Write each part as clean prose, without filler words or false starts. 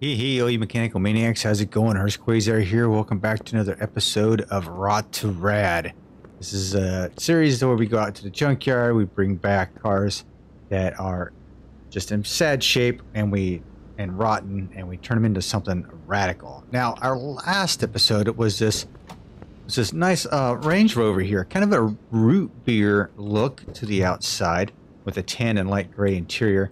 Hey, all you mechanical maniacs, how's it going? Quasar here. Welcome back to another episode of Rot to Rad. This is a series where we go out to the junkyard, we bring back cars that are just in sad shape and rotten, and we turn them into something radical. Now, our last episode was this nice Range Rover here, kind of a root beer look to the outside with a tan and light gray interior.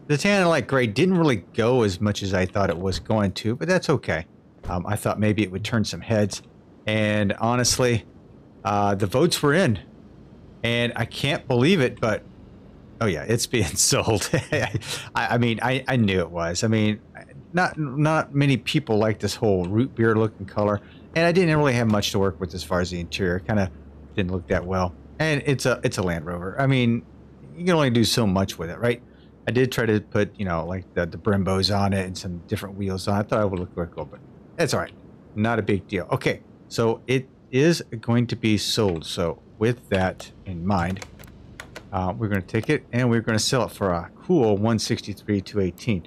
The tan and light gray didn't really go as much as I thought it was going to, but that's okay. I thought maybe it would turn some heads, and honestly, the votes were in, and I can't believe it, but oh yeah, it's being sold. I mean, I knew it was. I mean, not many people like this whole root beer looking color, and I didn't really have much to work with as far as the interior. Kind of didn't look that well, and it's a Land Rover. I mean, you can only do so much with it, right? I did try to put, you know, like the Brembos on it and some different wheels on it. I thought it would look really cool, but that's all right. Not a big deal. Okay, so it is going to be sold. So with that in mind, we're going to take it and we're going to sell it for a cool 163 218.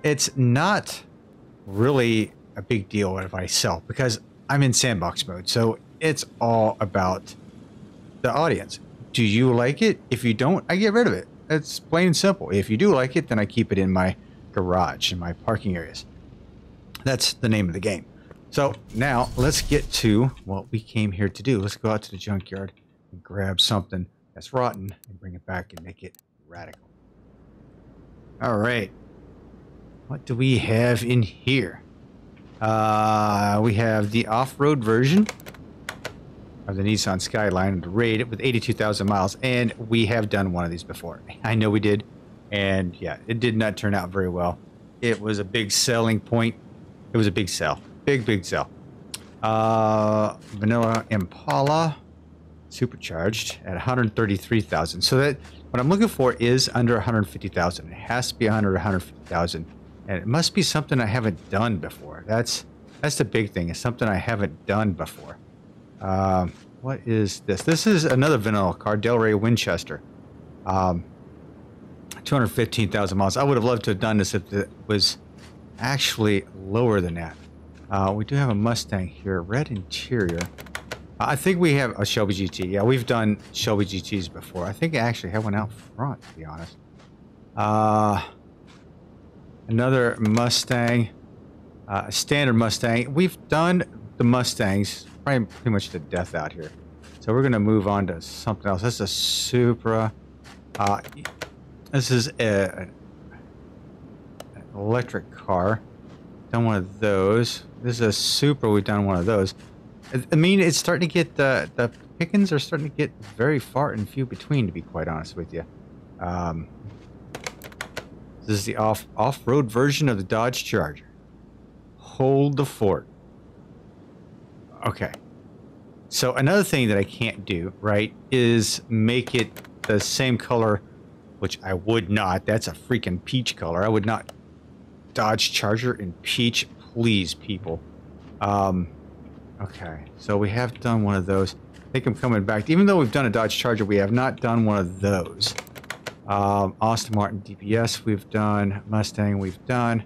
It's not really a big deal if I sell because I'm in sandbox mode. So it's all about the audience. Do you like it? If you don't, I get rid of it. It's plain and simple. If you do like it, then I keep it in my garage, in my parking areas. That's the name of the game. So now let's get to what we came here to do. Let's go out to the junkyard and grab something that's rotten and bring it back and make it radical. All right. What do we have in here? We have the off-road version of the Nissan Skyline, the Raid with 82,000 miles, and we have done one of these before. I know we did, and yeah, it did not turn out very well. It was a big selling point. It was a big sell. Big sell. Vanilla Impala, supercharged at 133,000. So that what I'm looking for is under 150,000. It has to be under 150,000, and it must be something I haven't done before. That's the big thing. It's something I haven't done before. What is this? This is another vanilla car, Delray Winchester. 215,000 miles. I would have loved to have done this if it was actually lower than that. We do have a Mustang here, red interior. I think we have a Shelby GT. Yeah, we've done Shelby GTs before. I think I actually have one out front, to be honest. Another Mustang, standard Mustang. We've done the Mustangs pretty much to death out here. So we're going to move on to something else. This is a Supra. This is an electric car. Done one of those. This is a Supra. We've done one of those. I mean, it's starting to get the pickings are starting to get very far and few between, to be quite honest with you. This is the off-road version of the Dodge Charger. Hold the fort. Okay. So another thing that I can't do, right, is make it the same color, which I would not. That's a freaking peach color. I would not Dodge Charger in peach, please, people. Okay. So we have done one of those. I think I'm coming back. Even though we've done a Dodge Charger, we have not done one of those. Aston Martin DBS we've done. Mustang we've done.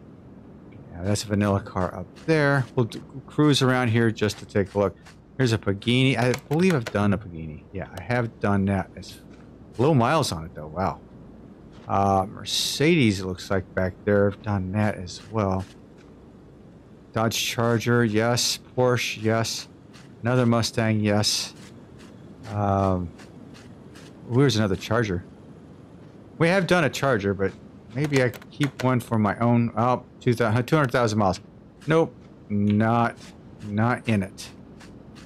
That's a vanilla car up there. We'll cruise around here just to take a look. Here's a Pagani. I believe I've done a Pagani. Yeah, I have done that. It's low miles on it, though. Wow. Mercedes, it looks like back there. I've done that as well. Dodge Charger, yes. Porsche, yes. Another Mustang, yes. Where's another Charger? We have done a Charger, but maybe I keep one for my own. Oh, 200,000 miles. Nope. Not in it.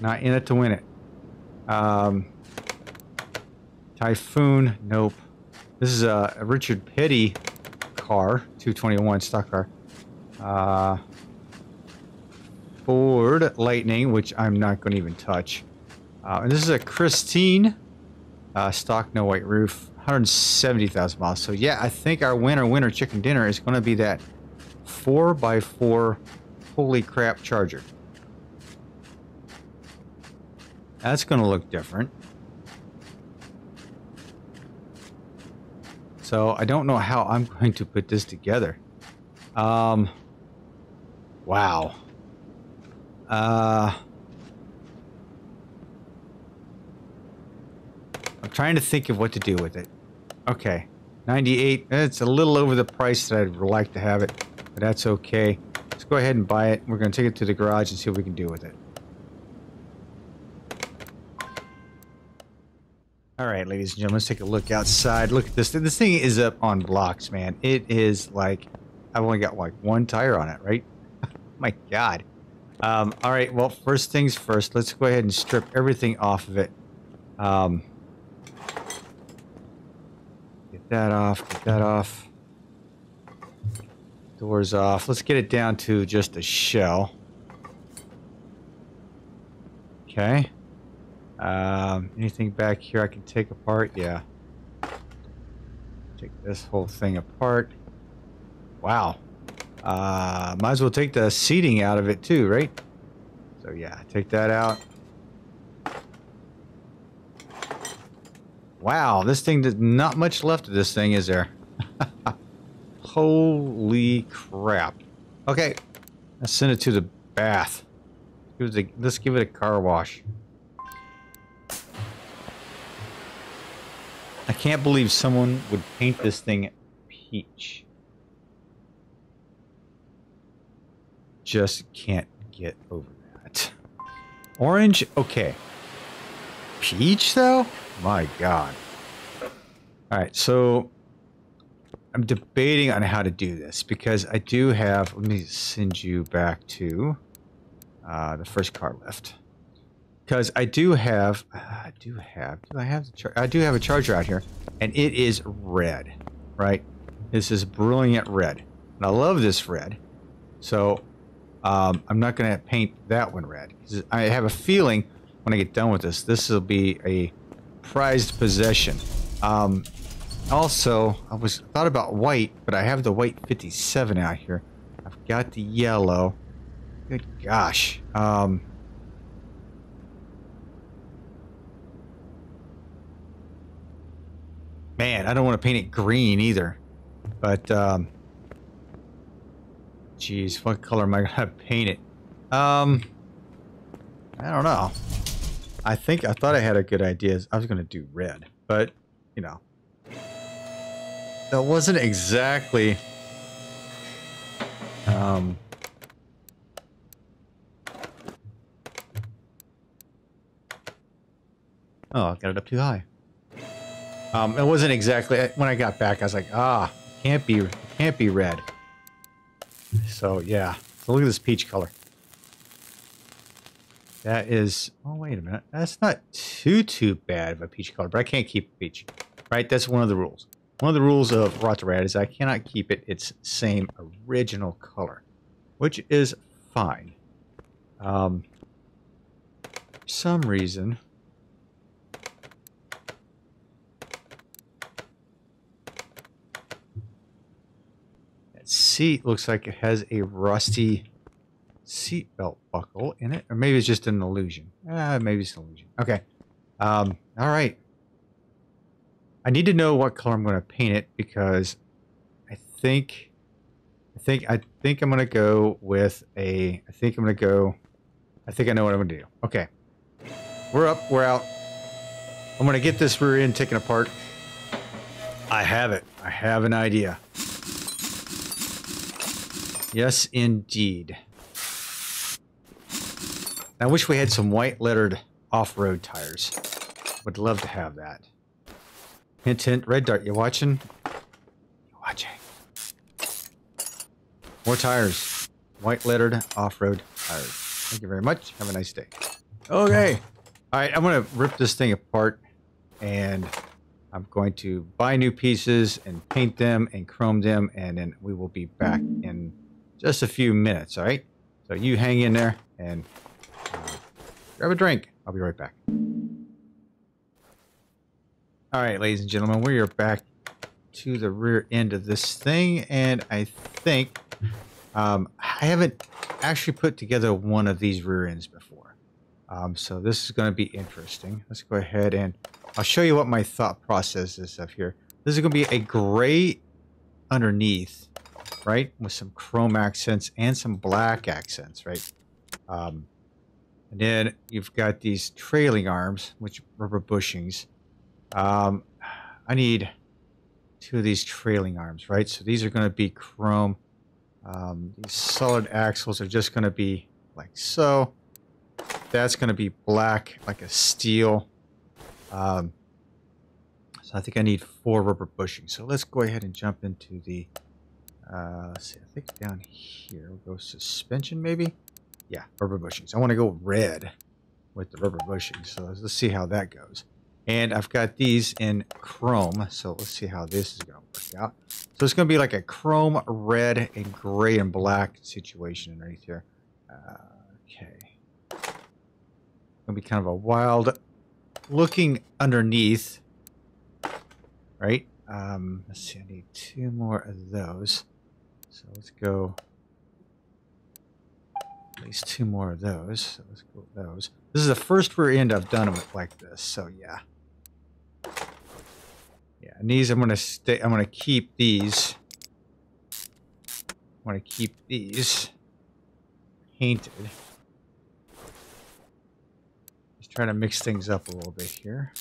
Not in it to win it. Typhoon. Nope. This is a Richard Petty car. 221 stock car. Ford Lightning, which I'm not going to even touch. And this is a Christine. Stock, no white roof. 170,000 miles. So yeah, I think our winner chicken dinner is going to be that 4x4 holy crap Charger. That's going to look different. So I don't know how I'm going to put this together. Wow. I'm trying to think of what to do with it. Okay. 98. It's a little over the price that I'd like to have it, but that's okay. Let's go ahead and buy it. We're going to take it to the garage and see what we can do with it. All right, ladies and gentlemen, let's take a look outside. Look at this. This thing is up on blocks, man. It is like, I've only got like one tire on it, right? My God. All right, well, first things first, let's go ahead and strip everything off of it. Get that off, get that off. Doors off. Let's get it down to just a shell. Okay. Anything back here I can take apart? Yeah. Take this whole thing apart. Wow. Might as well take the seating out of it too, right? So yeah, take that out. Wow, this thing, there's not much left of this thing, is there? Holy crap. Okay, let's send it to the bath. Let's give it a car wash. I can't believe someone would paint this thing peach. Just can't get over that. Orange, okay. Peach, though? My God. Alright, so I'm debating on how to do this because I do have, let me send you back to the first car lift. Because I do have a charger out here, and it is red, right? This is brilliant red, and I love this red. So I'm not going to paint that one red. I have a feeling when I get done with this, this will be a prized possession. Also, I thought about white, but I have the white 57 out here. I've got the yellow. Good gosh. Man, I don't want to paint it green either. But, geez, what color am I going to paint it? I don't know. I thought I had a good idea. I was going to do red, but, you know. That wasn't exactly... Oh, I got it up too high. It wasn't exactly... When I got back, I was like, can't be red. So, yeah. So look at this peach color. That is... Oh, wait a minute. That's not too bad of a peach color, but I can't keep peach. Right? That's one of the rules. One of the rules of Rot to Rad is I cannot keep it its same original color, which is fine. For some reason... That seat looks like it has a rusty seatbelt buckle in it, or maybe it's just an illusion. Maybe it's an illusion. Okay. All right. I need to know what color I'm going to paint it because I think I'm going to go with a. I think I know what I'm going to do. Okay. We're up. We're out. I'm going to get this rear end taken apart. I have it. I have an idea. Yes, indeed. I wish we had some white lettered off-road tires. Would love to have that. Hint, hint, Red Dart, you watching? You watching? More tires. White lettered off-road tires. Thank you very much. Have a nice day. Okay. All right, I'm going to rip this thing apart and I'm going to buy new pieces and paint them and chrome them, and then we will be back in just a few minutes, all right? So you hang in there and grab a drink. I'll be right back. All right, ladies and gentlemen, we are back to the rear end of this thing, and I think I haven't actually put together one of these rear ends before. So this is going to be interesting. Let's go ahead and I'll show you what my thought process is up here. This is going to be a gray underneath right? With some chrome accents and some black accents, right? And then you've got these trailing arms, which rubber bushings. I need 2 of these trailing arms, right? So these are going to be chrome. These solid axles are just going to be like so. That's going to be black, like a steel. So I think I need 4 rubber bushings. So let's go ahead and jump into the, let's see, I think down here, we'll go suspension maybe? Yeah, rubber bushings. I want to go red with the rubber bushings. So let's see how that goes. And I've got these in chrome. So let's see how this is going to work out. So it's going to be like a chrome, red, and gray and black situation underneath here. Okay. Going to be kind of a wild looking underneath. Right? Let's see. I need 2 more of those. So let's go. At least 2 more of those. So let's go with those. This is the first rear end I've done with like this. So yeah. Yeah, and these I'm gonna keep these. I want to keep these painted. Just trying to mix things up a little bit here.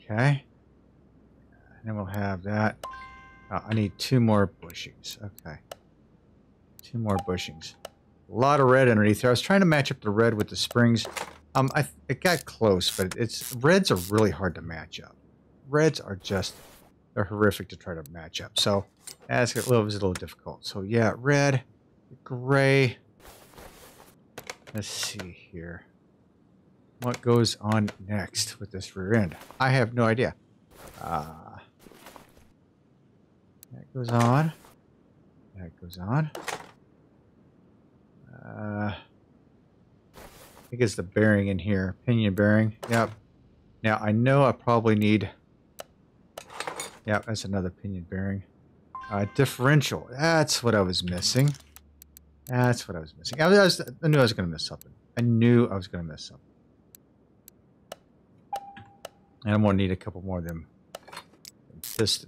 Okay. And then we'll have that. I need 2 more bushings. Okay. 2 more bushings. A lot of red underneath there. I was trying to match up the red with the springs. It got close, but reds are really hard to match up. Reds are they're horrific to try to match up. So that's a little difficult. So yeah, red, gray. Let's see here. What goes on next with this rear end? I have no idea. That goes on. That goes on. I think it's the bearing in here. Pinion bearing. Yep. Now, I know I probably need... Yep, that's another pinion bearing. Differential. That's what I was missing. That's what I was missing. I knew I was going to miss something. I knew I was going to miss something. And I'm going to need a couple more of them. Those.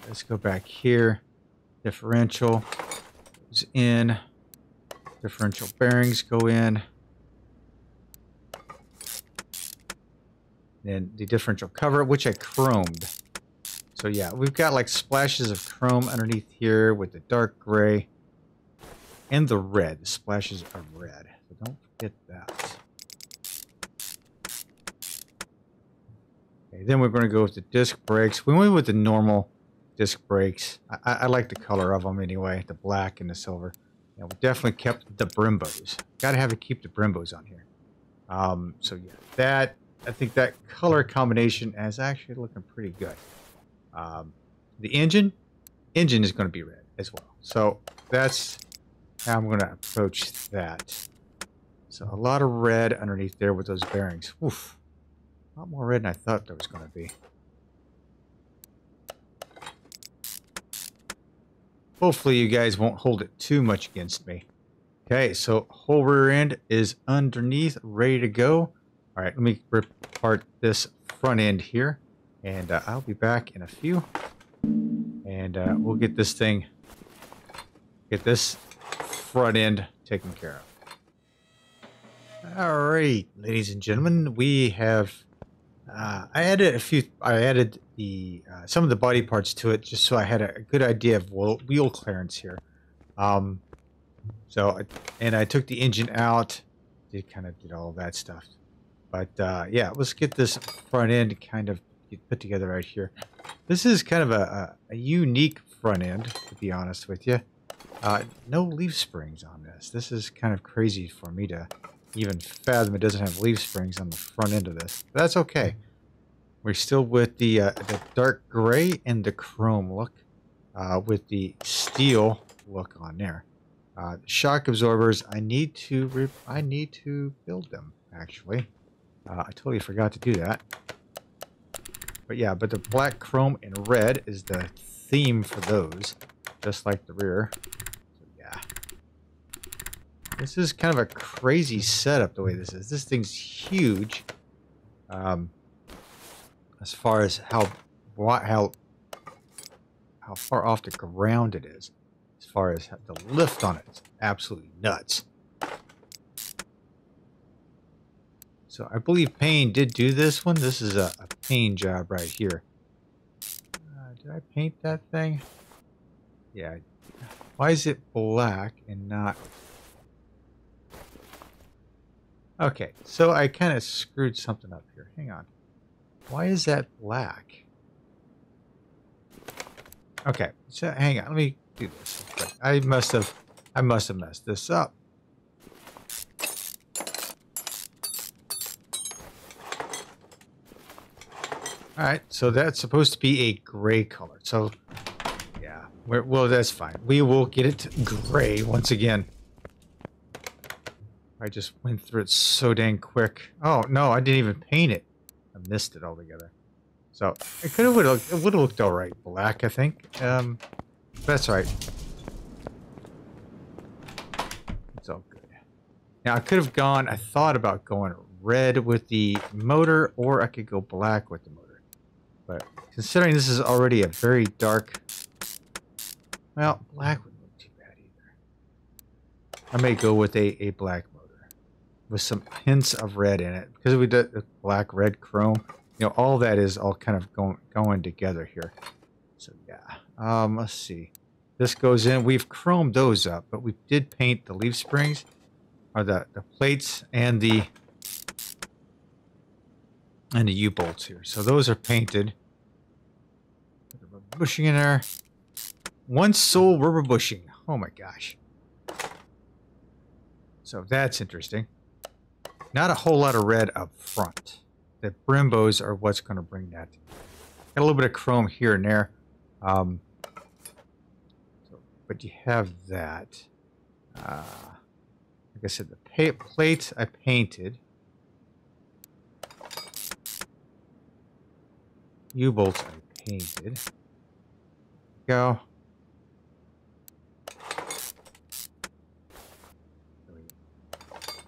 Let's go back here. Differential goes in. Differential bearings go in. Then the differential cover, which I chromed. So yeah, we've got like splashes of chrome underneath here with the dark gray and the red. The splashes of red. So don't forget that. Okay, then we're going to go with the disc brakes. We went with the normal disc brakes. I like the color of them anyway, the black and the silver. Yeah, we definitely kept the Brimbos. Got to keep the Brimbos on here. So yeah, I think that color combination is actually looking pretty good. The engine is going to be red as well. So that's how I'm going to approach that. So a lot of red underneath there with those bearings. Oof. A lot more red than I thought there was going to be. Hopefully you guys won't hold it too much against me. Okay, so whole rear end is underneath, ready to go. All right, let me rip apart this front end here, and I'll be back in a few. And we'll get this front end taken care of. All right, ladies and gentlemen, we have. I added some of the body parts to it just so I had a good idea of wheel clearance here. I took the engine out, did all that stuff. But yeah, let's get this front end kind of put together right here. This is kind of a unique front end, to be honest with you. No leaf springs on this. This is kind of crazy for me to even fathom it doesn't have leaf springs on the front end of this. But that's okay. We're still with the dark gray and the chrome look, with the steel look on there. Shock absorbers, I need to build them, actually. I totally forgot to do that. But yeah, the black, chrome, and red is the theme for those, just like the rear. So yeah. This is kind of a crazy setup the way this is. This thing's huge. As far as how how far off the ground it is. As far as the lift on it, it's absolutely nuts. So I believe Payne did do this one. This is a Payne job right here. Did I paint that thing? Yeah. Why is it black and not... Okay, so I kind of screwed something up here. Hang on. Why is that black? Okay, so hang on. Let me do this. I must have messed this up. All right, so that's supposed to be a gray color. So, yeah, well, that's fine. We will get it to gray once again. I just went through it so dang quick. Oh no, I didn't even paint it. I missed it altogether. So it would have looked all right, black, I think. That's all right. It's all good. Now I could have gone. I thought about going red with the motor, or I could go black with the motor. But considering this is already a very dark, well, black wouldn't look too bad either. I may go with a black motor with some hints of red in it, because we did black, red, chrome. You know, all that is all kind of going together here. So yeah, let's see. This goes in. We've chromed those up, but we did paint the leaf springs, or the plates, and the U-bolts here. So those are painted. Rubber bushing in there. One sole rubber bushing. Oh my gosh. So that's interesting. Not a whole lot of red up front. The Brimbos are what's going to bring that. Got a little bit of chrome here and there. But you have that. Like I said, the plates I painted. U-bolts I painted. Go.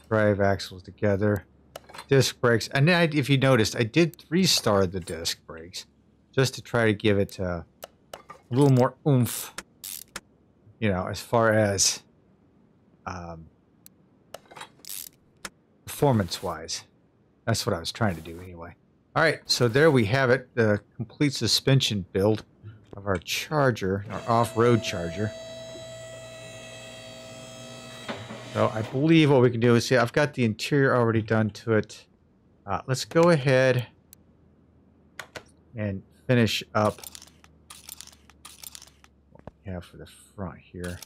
Drive axles together. Disc brakes. And then if you noticed, I did 3-star the disc brakes just to try to give it a little more oomph, you know, as far as performance-wise. That's what I was trying to do anyway. All right, so there we have it, the complete suspension build of our Charger, our off-road Charger. So I believe what we can do is, see, I've got the interior already done to it. Let's go ahead and finish up what we have for the front here.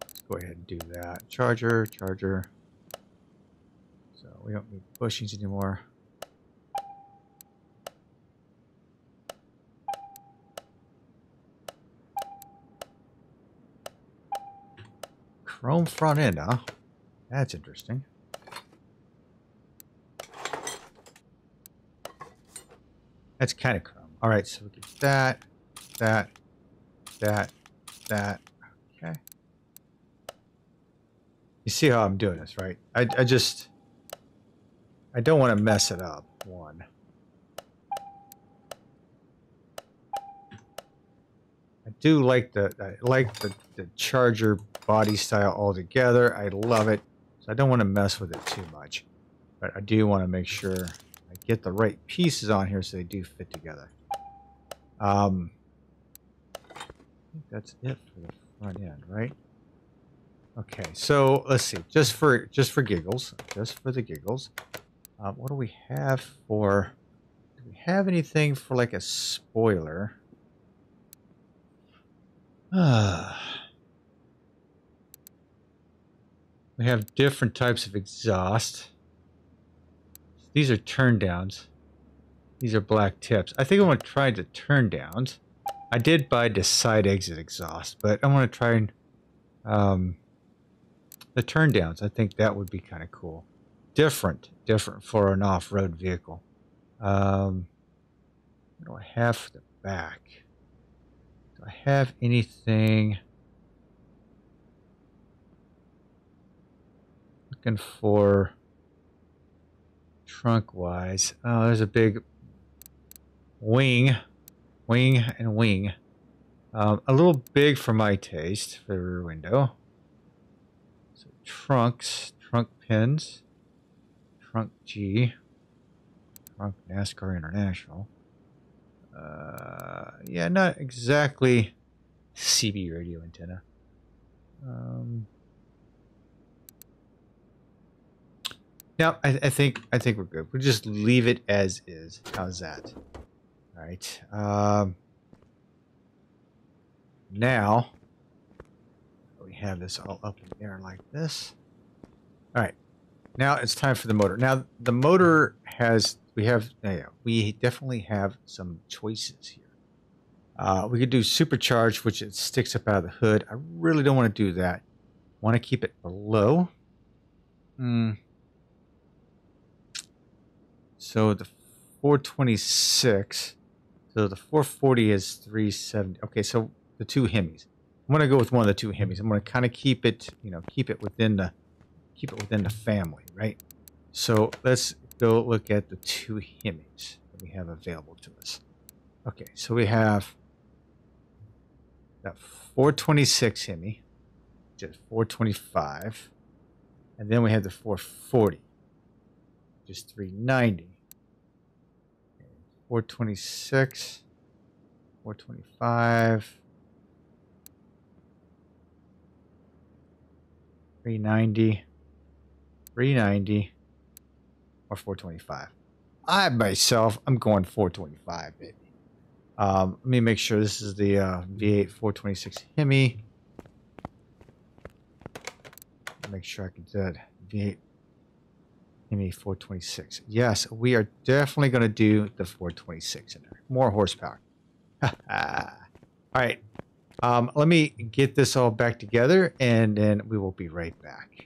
Let's go ahead and do that. Charger. So we don't need bushings anymore. Chrome front end, huh? That's interesting. That's kind of chrome. All right, so we get that. Okay. You see how I'm doing this, right? I don't want to mess it up. One. I do like the Charger body style altogether. I love it. So I don't want to mess with it too much. But I do want to make sure I get the right pieces on here so they do fit together. I think that's it for the front end, right? Okay, so let's see. Just for giggles, what do we have for? Do we have anything for like a spoiler? We have different types of exhaust. These are turn downs. These are black tips. I think I want to try the turn downs. I did buy the side exit exhaust, but I want to try the turn downs. I think that would be kind of cool. Different for an off-road vehicle. What do I have for the back? Do I have anything? Looking for trunk wise. Oh, there's a big wing, and wing. A little big for my taste for the rear window. So trunks, trunk pins, trunk G, trunk NASCAR International. Yeah, not exactly CB radio antenna. No, I think we're good. We'll just leave it as is. How's that? All right. Now we have this all up in the air like this. All right. Now it's time for the motor. Now the motor has we definitely have some choices here. We could do supercharged, which it sticks up out of the hood. I really don't want to do that. Want to keep it below. So the 426. So the 440 is 370. Okay, so the two Hemis. I'm gonna go with one of the two Hemis. I'm gonna kind of keep it, keep it within the family, right? So let's go look at the two Hemis that we have available to us. Okay, so we have that 426 Hemi, which is 425, and then we have the 440, which is 390. 426, 425, 390, 390, or 425. I myself, I'm going 425, baby. Let me make sure this is the V8 426 Hemi. Make sure I can do that. V8 Hemi 426. Yes, we are definitely going to do the 426 in there. More horsepower. All right. Let me get this all back together, and then we will be right back.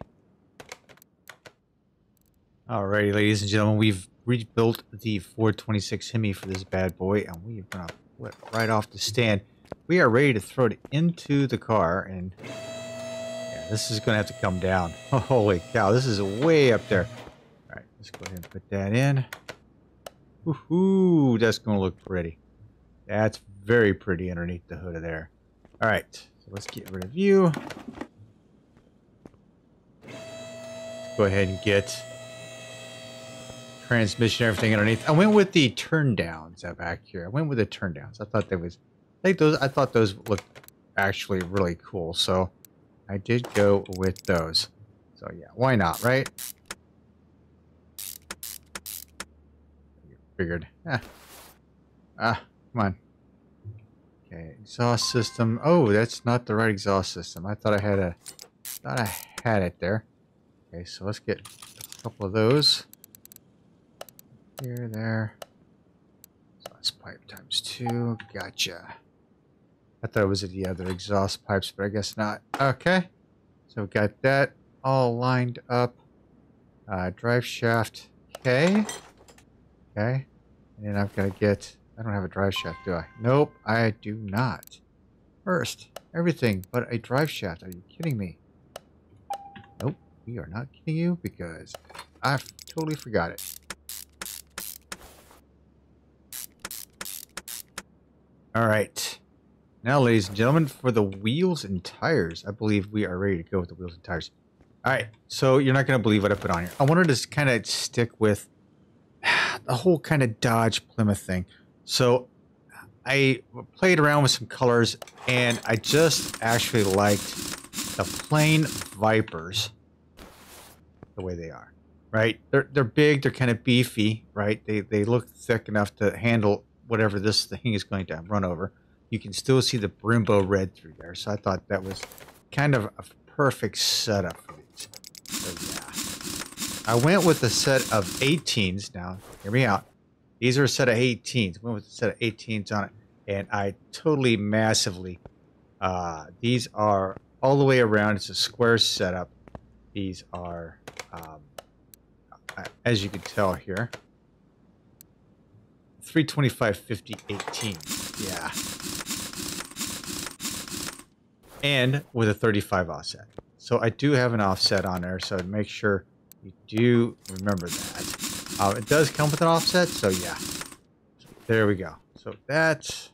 Alrighty, ladies and gentlemen, we've rebuilt the 426 Hemi for this bad boy, and we are going to pull it right off the stand. We are ready to throw it into the car, and yeah, this is going to have to come down. Oh, holy cow, this is way up there. All right, let's go ahead and put that in. Woohoo, that's going to look pretty. That's very pretty underneath the hood of there. All right, so let's get rid of you. Let's go ahead and get transmission, everything underneath. I went with the turn downs up back here. I went with the turn downs. I thought I thought those looked actually really cool. So I did go with those. So yeah, why not, right? Figured. Come on. Okay, exhaust system. Oh, that's not the right exhaust system. I thought I had it there. Okay, so let's get a couple of those. Here, there. Exhaust pipe ×2. Gotcha. I thought it was the other exhaust pipes, but I guess not. Okay. So we got that all lined up. Drive shaft. Okay. Okay. And then I've got to get... I don't have a drive shaft, do I? Nope, I do not. First, everything but a drive shaft. Are you kidding me? Nope, we are not kidding you because I totally forgot it. All right. Now, ladies and gentlemen, for the wheels and tires, I believe we are ready to go with the wheels and tires. All right, so you're not going to believe what I put on here. I wanted to kind of stick with the whole kind of Dodge Plymouth thing. So I played around with some colors, and I just actually liked the plain Vipers the way they are, right? They're big, they're kind of beefy, right? They look thick enough to handle whatever this thing is going to run over. You can still see the Brembo red through there, so I thought that was kind of a perfect setup for these. So yeah, I went with a set of 18s. Now, hear me out. These are a set of 18s. Went with a set of 18s on it, and I totally massively. These are all the way around. It's a square setup. These are, as you can tell here, 325, 50, 18. Yeah. And with a 35 offset. So I do have an offset on there, so make sure you do remember that. It does come with an offset, so yeah. So there we go. So that's...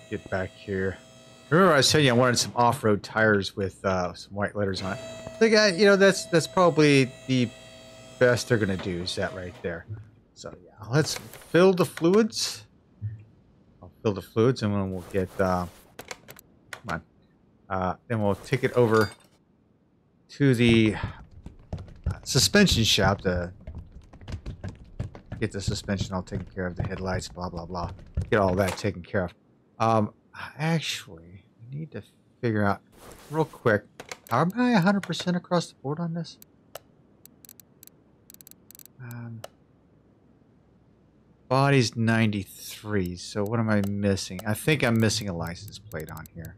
Get back here. Remember I was telling you I wanted some off-road tires with some white letters on it. The guy, you know, that's probably the best they're gonna do is that right there. So yeah, let's fill the fluids. I'll fill the fluids and then we'll get come on. Then we'll take it over to the suspension shop to get the suspension all taken care of, the headlights, blah blah blah. Get all that taken care of. Actually, we need to figure out real quick. Am I 100% across the board on this? Body's 93, so what am I missing? I think I'm missing a license plate on here.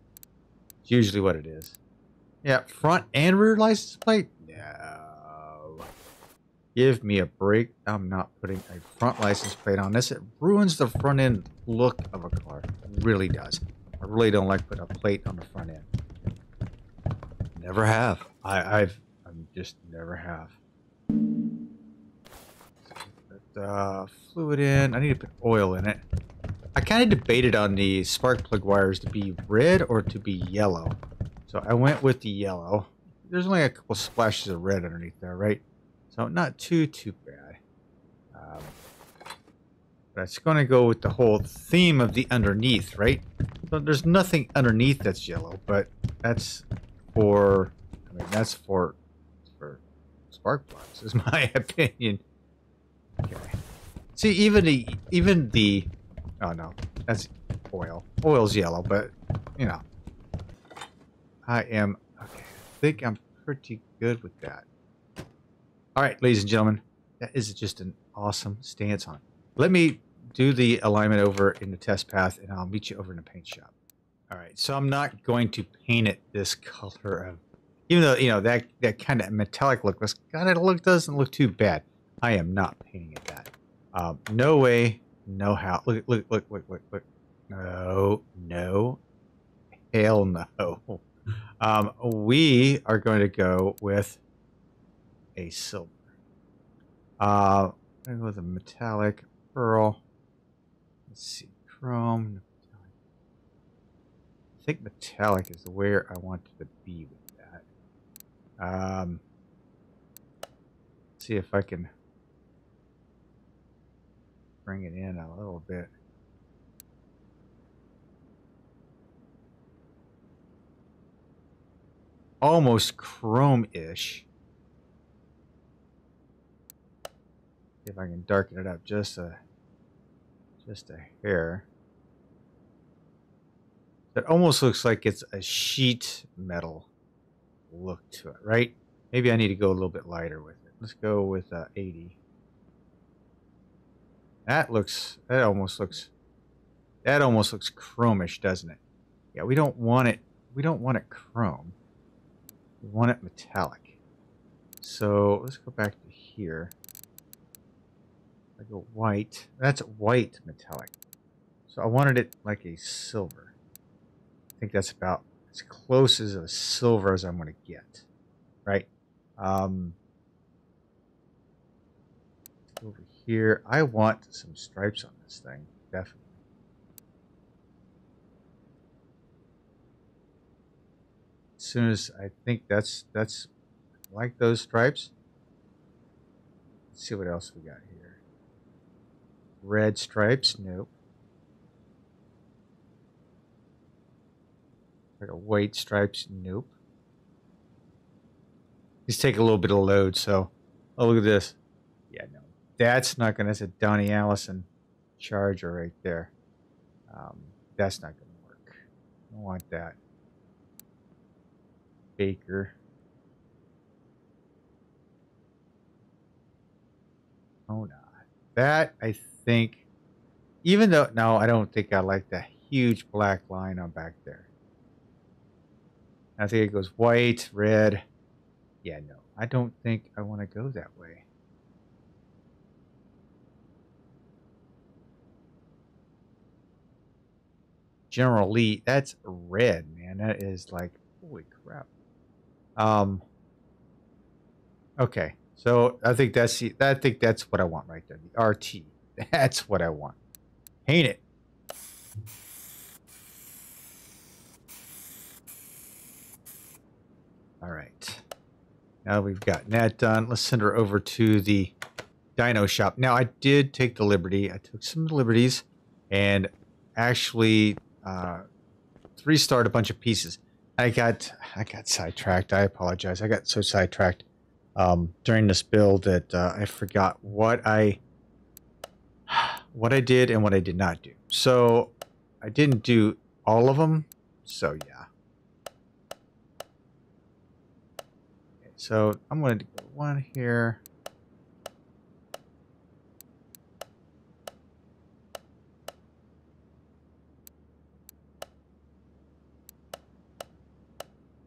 It's usually what it is. Yeah, front and rear license plate? No. Give me a break. I'm not putting a front license plate on this. It ruins the front end look of a car. It really does. I really don't like putting a plate on the front end. Never have. I'm just never have. Put fluid in. I need to put oil in it. I kind of debated on the spark plug wires to be red or to be yellow. So I went with the yellow. There's only a couple splashes of red underneath there, right? So not too bad. But it's going to go with the whole theme of the underneath, right? So there's nothing underneath that's yellow, but that's for, I mean, that's for spark plugs, is my opinion. Okay. See, even the, oh no, that's oil. Oil's yellow, but you know, okay. I think I'm pretty good with that. All right, ladies and gentlemen, that is just an awesome stance on it. Let me do the alignment over in the test path, and I'll meet you over in the paint shop. All right, so I'm not going to paint it this color of, even though, you know, that kind of metallic look doesn't look too bad. I am not painting it that. No way, no how. Look. No. Hell no. We are going to go with a silver. I'm going to go with a metallic pearl. Let's see, chrome. I think metallic is where I want it to be with that. See if I can bring it in a little bit. Almost chrome-ish. See if I can darken it up just a hair. It almost looks like it's a sheet metal look to it, right? Maybe I need to go a little bit lighter with it. Let's go with 80. That almost looks chromish, doesn't it? Yeah, we don't want it chrome. We want it metallic. So let's go back to here. I go white. That's white metallic. So I wanted it like a silver. I think that's about as close as a silver as I'm going to get. Right? Over here, I want some stripes on this thing. Definitely. As soon as I think that's I like those stripes. Let's see what else we got here. Red stripes, nope. Like a white stripes, nope. These take a little bit of load, so oh, look at this. Yeah, no, that's not gonna. That's a Donnie Allison Charger right there. That's not gonna work. I don't want that. Baker. Oh no, that I think. Even though no, I don't think I like that huge black line on back there. I think it goes white, red. Yeah, no, I don't think I want to go that way. General Lee, that's red, man. That is like, holy crap. Okay, so I think that's what I want right there, the RT. That's what I want. Paint it. All right. Now we've got that done. Let's send her over to the Dino shop. Now, I did take the liberty. I took some liberties and actually 3-starred a bunch of pieces. I got sidetracked. I apologize. I got so sidetracked during this build that I forgot what I did and what I did not do. So I didn't do all of them. So yeah. Okay, so I'm going to go one here.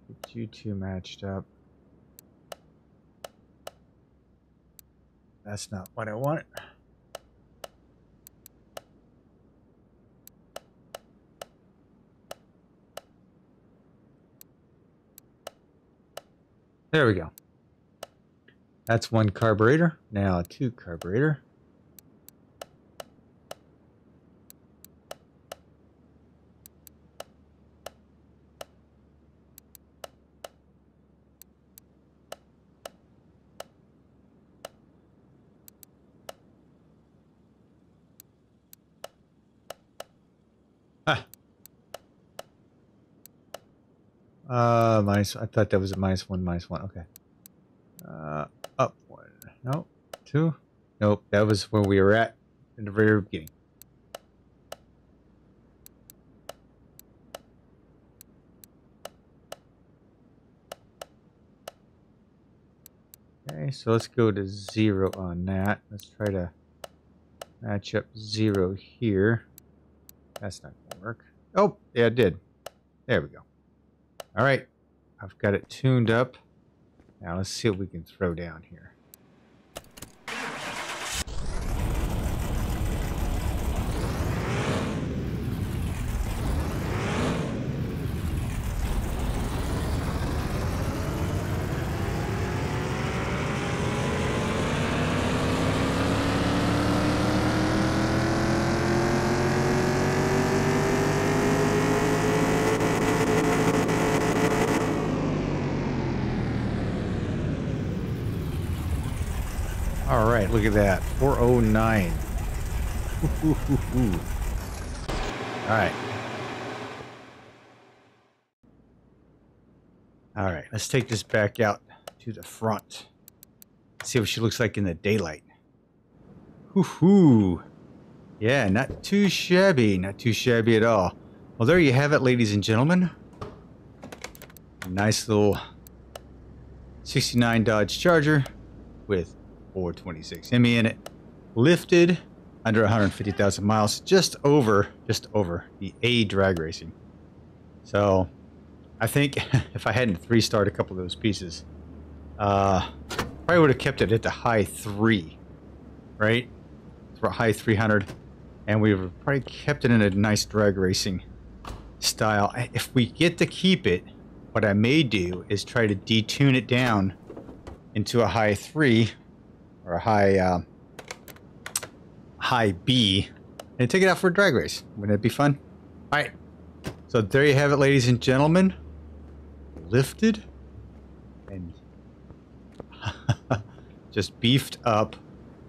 Get you two matched up. That's not what I want. There we go. That's 1 carburetor. Now 2 carburetor. Minus, I thought that was a -1, okay. Up 1. Nope. 2. Nope. That was where we were at in the very beginning. Okay, so let's go to 0 on that. Let's try to match up 0 here. That's not going to work. Oh, yeah, it did. There we go. All right. I've got it tuned up. Now let's see what we can throw down here. All right, look at that. 409. All right. All right, let's take this back out to the front. See what she looks like in the daylight. Hoo-hoo. Yeah, not too shabby. Not too shabby at all. Well, there you have it, ladies and gentlemen. A nice little 69 Dodge Charger with 426 Hemi in it, lifted under 150,000 miles, just over the A drag racing. So I think if I hadn't 3-starred a couple of those pieces, probably would have kept it at the high 3, right? For high 300, and we would have probably kept it in a nice drag racing style. If we get to keep it, what I may do is try to detune it down into a high 3 or a high B and take it out for a drag race. Wouldn't it be fun? All right. So there you have it, ladies and gentlemen. Lifted and just beefed up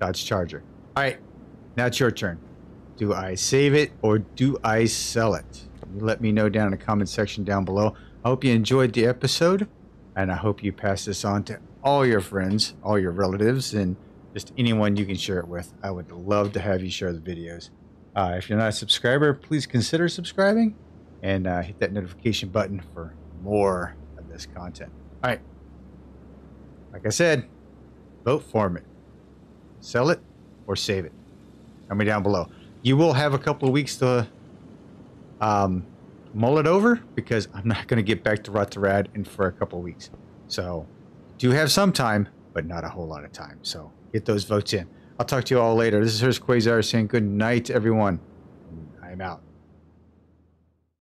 Dodge Charger. All right. Now it's your turn. Do I save it or do I sell it? You let me know down in the comment section down below. I hope you enjoyed the episode, and I hope you pass this on to all your friends, all your relatives, and just anyone you can share it with. I would love to have you share the videos. If you're not a subscriber, please consider subscribing and hit that notification button for more of this content. All right. Like I said, vote for it. Sell it or save it. Tell me down below. You will have a couple of weeks to mull it over because I'm not going to get back to Rot to Rad in for a couple of weeks. So do have some time, but not a whole lot of time. So get those votes in. I'll talk to you all later. This is Quasar saying good night, everyone. I'm out.